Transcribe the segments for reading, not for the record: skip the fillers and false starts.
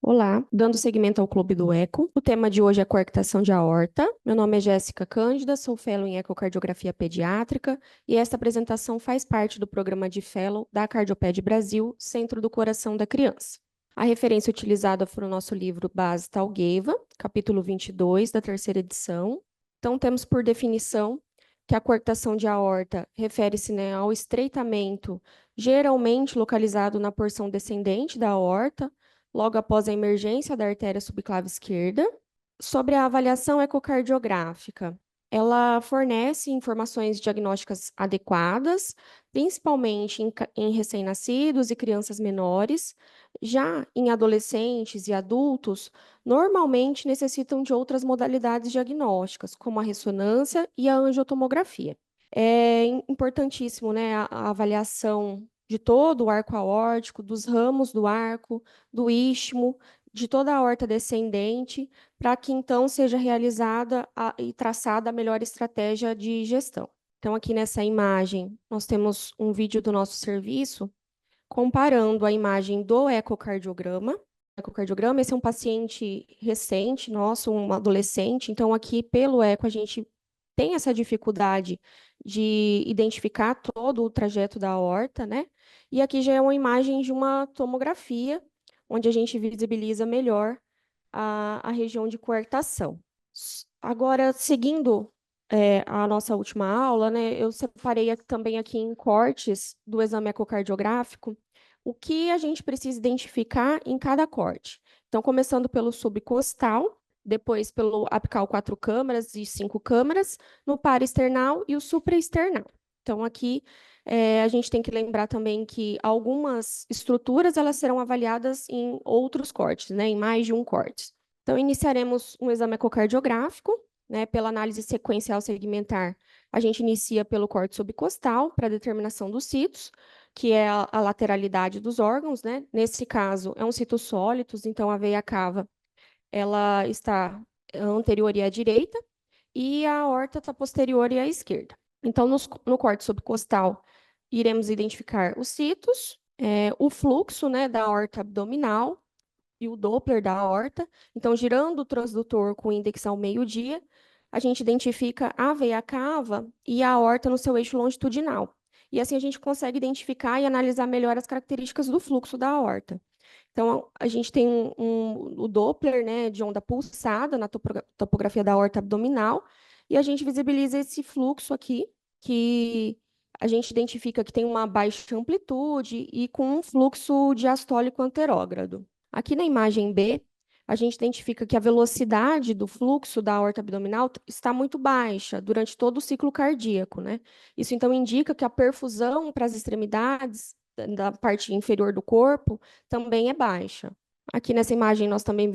Olá, dando seguimento ao Clube do Eco. O tema de hoje é coarctação de aorta. Meu nome é Jéssica Cândida, sou fellow em ecocardiografia pediátrica e esta apresentação faz parte do programa de fellow da Cardioped Brasil, Centro do Coração da Criança. A referência utilizada foi o nosso livro Base Talgueva, capítulo 22 da terceira edição. Então, temos por definição que a coarctação de aorta refere-se, né, ao estreitamento geralmente localizado na porção descendente da aorta, logo após a emergência da artéria subclave esquerda. Sobre a avaliação ecocardiográfica, ela fornece informações diagnósticas adequadas, principalmente em recém-nascidos e crianças menores. Já em adolescentes e adultos, normalmente necessitam de outras modalidades diagnósticas, como a ressonância e a angiotomografia. É importantíssimo, né, a avaliação de todo o arco aórtico, dos ramos do arco, do istmo, de toda a aorta descendente, para que então seja realizada e traçada a melhor estratégia de gestão. Então, aqui nessa imagem, nós temos um vídeo do nosso serviço comparando a imagem do ecocardiograma. Ecocardiograma, esse é um paciente recente, nosso, um adolescente, então aqui pelo eco a gente tem essa dificuldade de identificar todo o trajeto da aorta, né? E aqui já é uma imagem de uma tomografia, onde a gente visibiliza melhor a região de coarctação. Agora, seguindo a nossa última aula, né, eu separei também aqui em cortes do exame ecocardiográfico o que a gente precisa identificar em cada corte. Então, começando pelo subcostal, depois pelo apical 4 câmaras e 5 câmaras, no paraesternal e o supraesternal. Então, aqui a gente tem que lembrar também que algumas estruturas elas serão avaliadas em outros cortes, né, em mais de um corte. Então, iniciaremos um exame ecocardiográfico, né, pela análise sequencial segmentar. A gente inicia pelo corte subcostal para determinação dos citos, que é a lateralidade dos órgãos, né? Nesse caso, é um cito sólitos, então a veia cava, ela está anterior e à direita, e a aorta está posterior e à esquerda. Então, no corte subcostal, iremos identificar os citos, o fluxo, né, da aorta abdominal, e o Doppler da aorta. Então, girando o transdutor com índice ao meio-dia, a gente identifica a veia cava e a aorta no seu eixo longitudinal. E assim a gente consegue identificar e analisar melhor as características do fluxo da aorta. Então, a gente tem o Doppler, né, de onda pulsada na topografia da aorta abdominal, e a gente visibiliza esse fluxo aqui, que a gente identifica que tem uma baixa amplitude e com um fluxo diastólico anterógrado. Aqui na imagem B, a gente identifica que a velocidade do fluxo da aorta abdominal está muito baixa durante todo o ciclo cardíaco, né? Isso então indica que a perfusão para as extremidades da parte inferior do corpo também é baixa. Aqui nessa imagem nós também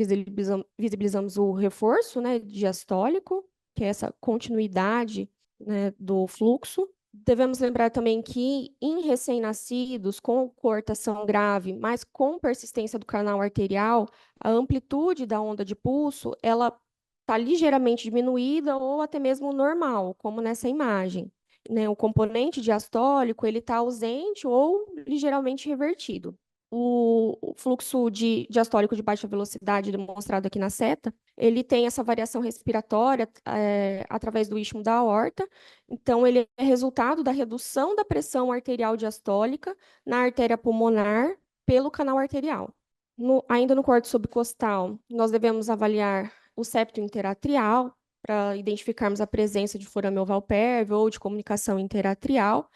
visibilizamos o reforço, né, diastólico, que é essa continuidade, né, do fluxo. Devemos lembrar também que em recém-nascidos com coarctação grave, mas com persistência do canal arterial, a amplitude da onda de pulso, ela está ligeiramente diminuída ou até mesmo normal, como nessa imagem, né? O componente diastólico, ele está ausente ou ligeiramente revertido. O fluxo diastólico de baixa velocidade, demonstrado aqui na seta, ele tem essa variação respiratória através do istmo da aorta. Então, ele é resultado da redução da pressão arterial diastólica na artéria pulmonar pelo canal arterial. Ainda no corte subcostal, nós devemos avaliar o septo interatrial para identificarmos a presença de forame oval pérvio ou de comunicação interatrial,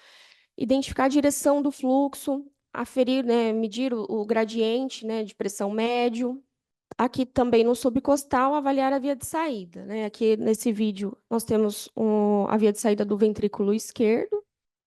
identificar a direção do fluxo, aferir, né, medir o gradiente, né, de pressão médio. Aqui também no subcostal, avaliar a via de saída, né? Aqui nesse vídeo nós temos a via de saída do ventrículo esquerdo.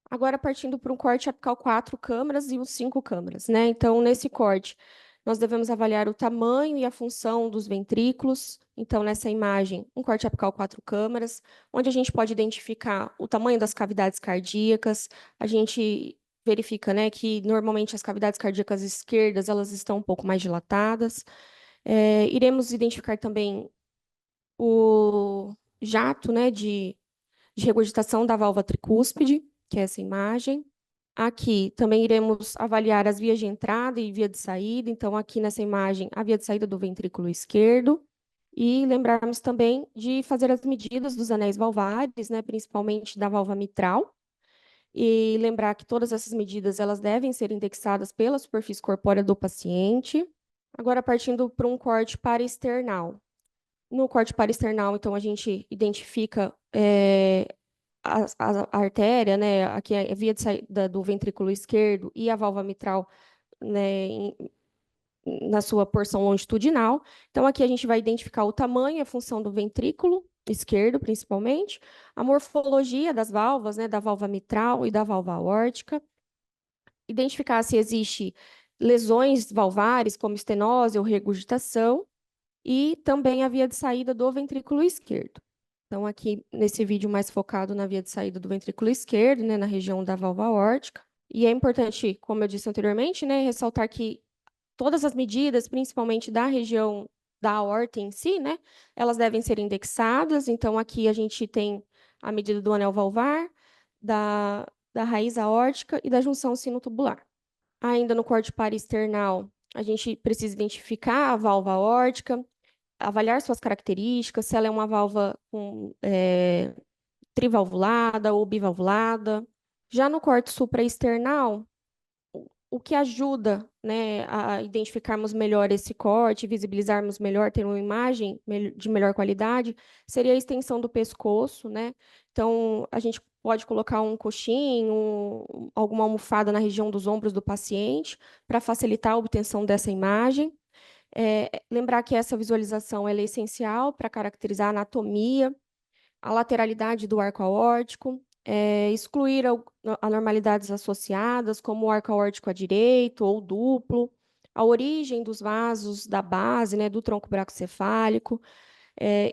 Agora partindo para um corte apical 4 câmaras e os 5 câmaras, né? Então, nesse corte, nós devemos avaliar o tamanho e a função dos ventrículos. Então, nessa imagem, um corte apical 4 câmaras, onde a gente pode identificar o tamanho das cavidades cardíacas. A gente verifica, né, que normalmente as cavidades cardíacas esquerdas, elas estão um pouco mais dilatadas. Iremos identificar também o jato, né, de regurgitação da válvula tricúspide, que é essa imagem. Aqui também iremos avaliar as vias de entrada e via de saída. Então, aqui nessa imagem, a via de saída do ventrículo esquerdo. E lembrarmos também de fazer as medidas dos anéis valvares, né, principalmente da válvula mitral. E lembrar que todas essas medidas elas devem ser indexadas pela superfície corpórea do paciente. Agora, partindo para um corte paraesternal. No corte paraesternal, então, a gente identifica a artéria, né, aqui é a via de saída do ventrículo esquerdo e a válvula mitral, né, na sua porção longitudinal. Então, aqui a gente vai identificar o tamanho, a função do ventrículo esquerdo, principalmente, a morfologia das válvulas, né, da válvula mitral e da válvula aórtica, identificar se existe lesões valvares, como estenose ou regurgitação, e também a via de saída do ventrículo esquerdo. Então, aqui nesse vídeo mais focado na via de saída do ventrículo esquerdo, né, na região da válvula aórtica. E é importante, como eu disse anteriormente, né, ressaltar que todas as medidas, principalmente da região da aorta em si, né, elas devem ser indexadas. Então, aqui a gente tem a medida do anel valvar, da raiz aórtica e da junção sinotubular. Ainda no corte paraesternal, a gente precisa identificar a válvula aórtica, avaliar suas características, se ela é uma válvula trivalvulada ou bivalvulada. Já no corte supraesternal, o que ajuda, né, a identificarmos melhor esse corte, visibilizarmos melhor, ter uma imagem de melhor qualidade, seria a extensão do pescoço, né? Então, a gente pode colocar um coxim, alguma almofada na região dos ombros do paciente, para facilitar a obtenção dessa imagem. Lembrar que essa visualização ela é essencial para caracterizar a anatomia, a lateralidade do arco aórtico, excluir anormalidades associadas, como o arco aórtico à direito ou duplo, a origem dos vasos da base, né, do tronco bracocefálico,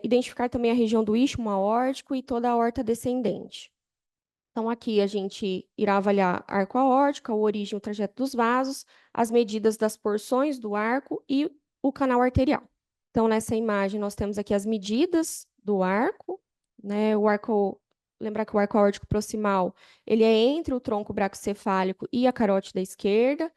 identificar também a região do istmo aórtico e toda a aorta descendente. Então, aqui a gente irá avaliar arco aórtico, a origem e o trajeto dos vasos, as medidas das porções do arco e o canal arterial. Então, nessa imagem, nós temos aqui as medidas do arco, né? Lembrar que o arco aórtico proximal, ele é entre o tronco bracocefálico e a carótida esquerda.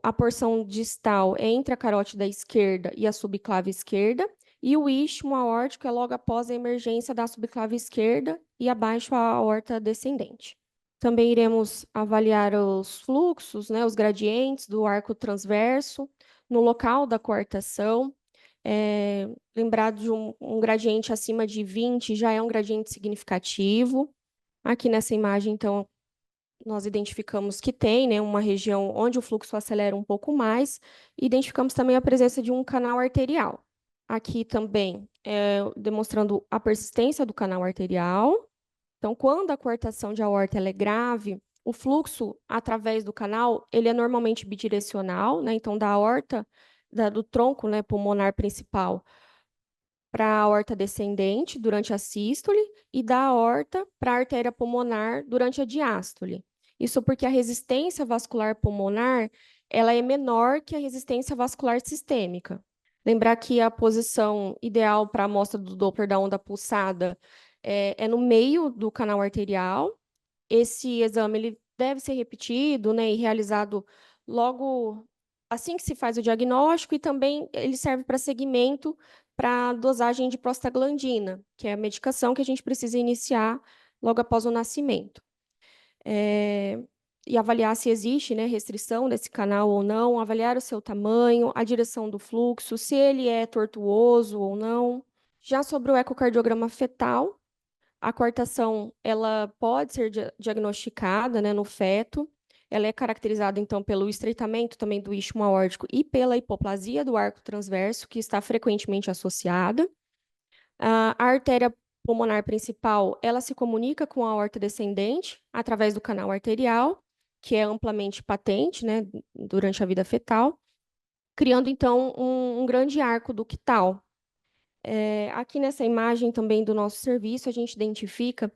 A porção distal é entre a carótida esquerda e a subclave esquerda. E o istmo aórtico é logo após a emergência da subclave esquerda e abaixo a aorta descendente. Também iremos avaliar os fluxos, né, os gradientes do arco transverso no local da coartação. Lembrar de um gradiente acima de 20 já é um gradiente significativo. Aqui nessa imagem, então, nós identificamos que tem, né, uma região onde o fluxo acelera um pouco mais, e identificamos também a presença de um canal arterial. Aqui também, demonstrando a persistência do canal arterial. Então, quando a coartação de aorta ela é grave, o fluxo através do canal, ele é normalmente bidirecional, né? Então, da aorta, do tronco, né, pulmonar principal para a aorta descendente durante a sístole e da aorta para a artéria pulmonar durante a diástole. Isso porque a resistência vascular pulmonar, ela é menor que a resistência vascular sistêmica. Lembrar que a posição ideal para a amostra do Doppler da onda pulsada é no meio do canal arterial. Esse exame ele deve ser repetido, né, e realizado logo assim que se faz o diagnóstico, e também ele serve para seguimento para dosagem de prostaglandina, que é a medicação que a gente precisa iniciar logo após o nascimento. E avaliar se existe, né, restrição desse canal ou não, avaliar o seu tamanho, a direção do fluxo, se ele é tortuoso ou não. Já sobre o ecocardiograma fetal, a coartação ela pode ser diagnosticada, né, no feto. Ela é caracterizada, então, pelo estreitamento também do istmo aórtico e pela hipoplasia do arco transverso, que está frequentemente associada. A artéria pulmonar principal, ela se comunica com a aorta descendente através do canal arterial, que é amplamente patente, né, durante a vida fetal, criando, então, um grande arco ductal. Aqui nessa imagem também do nosso serviço, a gente identifica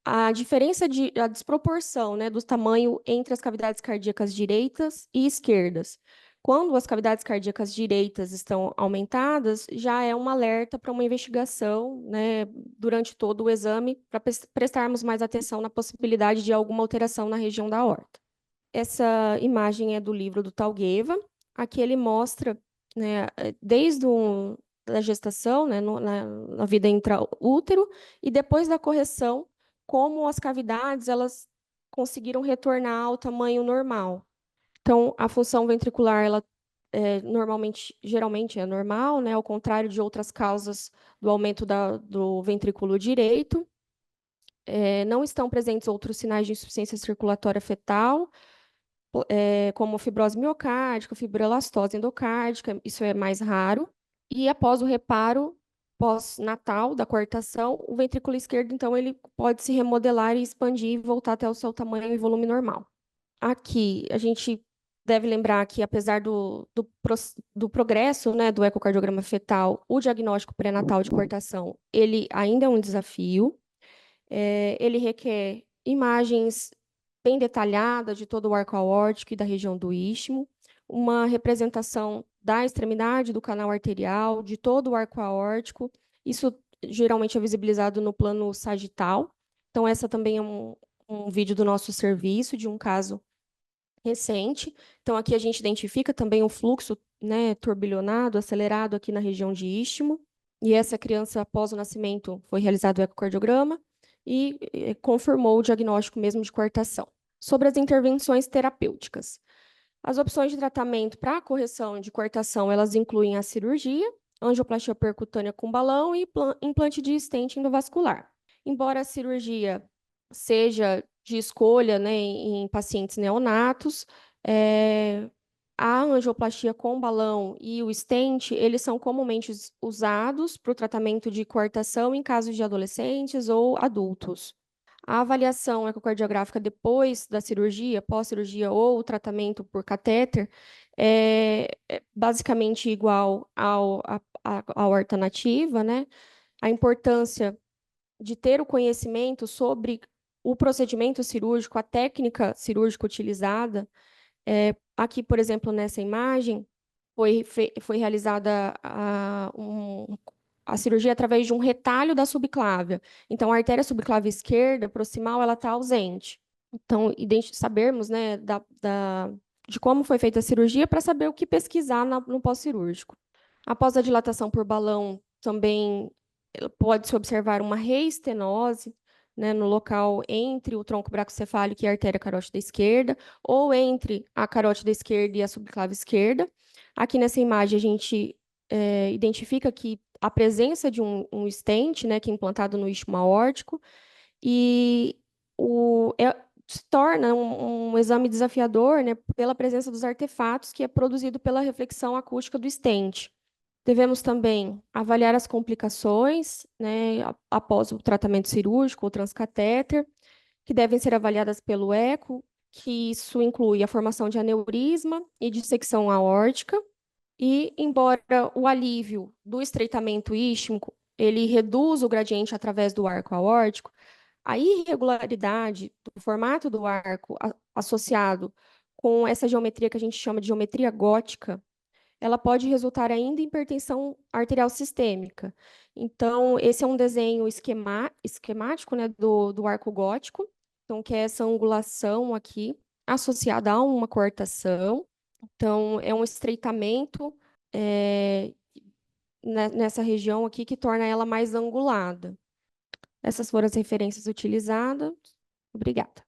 a a desproporção, né, do tamanho entre as cavidades cardíacas direitas e esquerdas. Quando as cavidades cardíacas direitas estão aumentadas, já é um alerta para uma investigação, né, durante todo o exame, para prestarmos mais atenção na possibilidade de alguma alteração na região da aorta. Essa imagem é do livro do Talgueva. Aqui ele mostra, né, desde da gestação, né, na vida intraútero, e depois da correção, como as cavidades elas conseguiram retornar ao tamanho normal. Então, a função ventricular, ela geralmente é normal, né, ao contrário de outras causas do aumento do ventrículo direito. Não estão presentes outros sinais de insuficiência circulatória fetal, como fibrose miocárdica, fibroelastose endocárdica, isso é mais raro. E após o reparo pós-natal da coartação, o ventrículo esquerdo, então, ele pode se remodelar e expandir e voltar até o seu tamanho e volume normal. Aqui, a gente deve lembrar que, apesar do progresso, né, do ecocardiograma fetal, o diagnóstico pré-natal de coartação, ele ainda é um desafio. Ele requer imagens bem detalhadas de todo o arco aórtico e da região do istmo, uma representação da extremidade do canal arterial, de todo o arco aórtico. Isso geralmente é visibilizado no plano sagital. Então, essa também é um vídeo do nosso serviço, de um caso recente. Então, aqui a gente identifica também o fluxo, né, turbilhonado, acelerado aqui na região de istmo. E essa criança, após o nascimento, foi realizado o ecocardiograma e confirmou o diagnóstico mesmo de coartação. Sobre as intervenções terapêuticas. As opções de tratamento para a correção de coartação, elas incluem a cirurgia, angioplastia percutânea com balão e implante de stent endovascular. Embora a cirurgia seja de escolha, né, em pacientes neonatos, a angioplastia com balão e o stent, eles são comumente usados para o tratamento de coartação em casos de adolescentes ou adultos. A avaliação ecocardiográfica depois da cirurgia, pós-cirurgia ou tratamento por catéter é basicamente igual à aorta nativa, né? A importância de ter o conhecimento sobre o procedimento cirúrgico, a técnica cirúrgica utilizada. Aqui, por exemplo, nessa imagem, foi realizada a cirurgia através de um retalho da subclávia. Então, a artéria subclávia esquerda, proximal, ela está ausente. Então, sabermos, né, de como foi feita a cirurgia para saber o que pesquisar no pós-cirúrgico. Após a dilatação por balão, também pode-se observar uma reestenose, né, no local entre o tronco bracocefálico e a artéria carótida esquerda, ou entre a carótida esquerda e a subclave esquerda. Aqui nessa imagem, a gente identifica que a presença de um stent, né, que é implantado no istmo aórtico, e se torna um exame desafiador, né, pela presença dos artefatos que é produzido pela reflexão acústica do stent. Devemos também avaliar as complicações, né, após o tratamento cirúrgico ou transcatéter, que devem ser avaliadas pelo eco, que isso inclui a formação de aneurisma e dissecção aórtica. E, embora o alívio do estreitamento ístmico, ele reduz o gradiente através do arco aórtico, a irregularidade do formato do arco associado com essa geometria que a gente chama de geometria gótica, ela pode resultar ainda em hipertensão arterial sistêmica. Então, esse é um desenho esquemático, né, do arco gótico, então, que é essa angulação aqui, associada a uma coartação. Então, é um estreitamento nessa região aqui que torna ela mais angulada. Essas foram as referências utilizadas. Obrigada.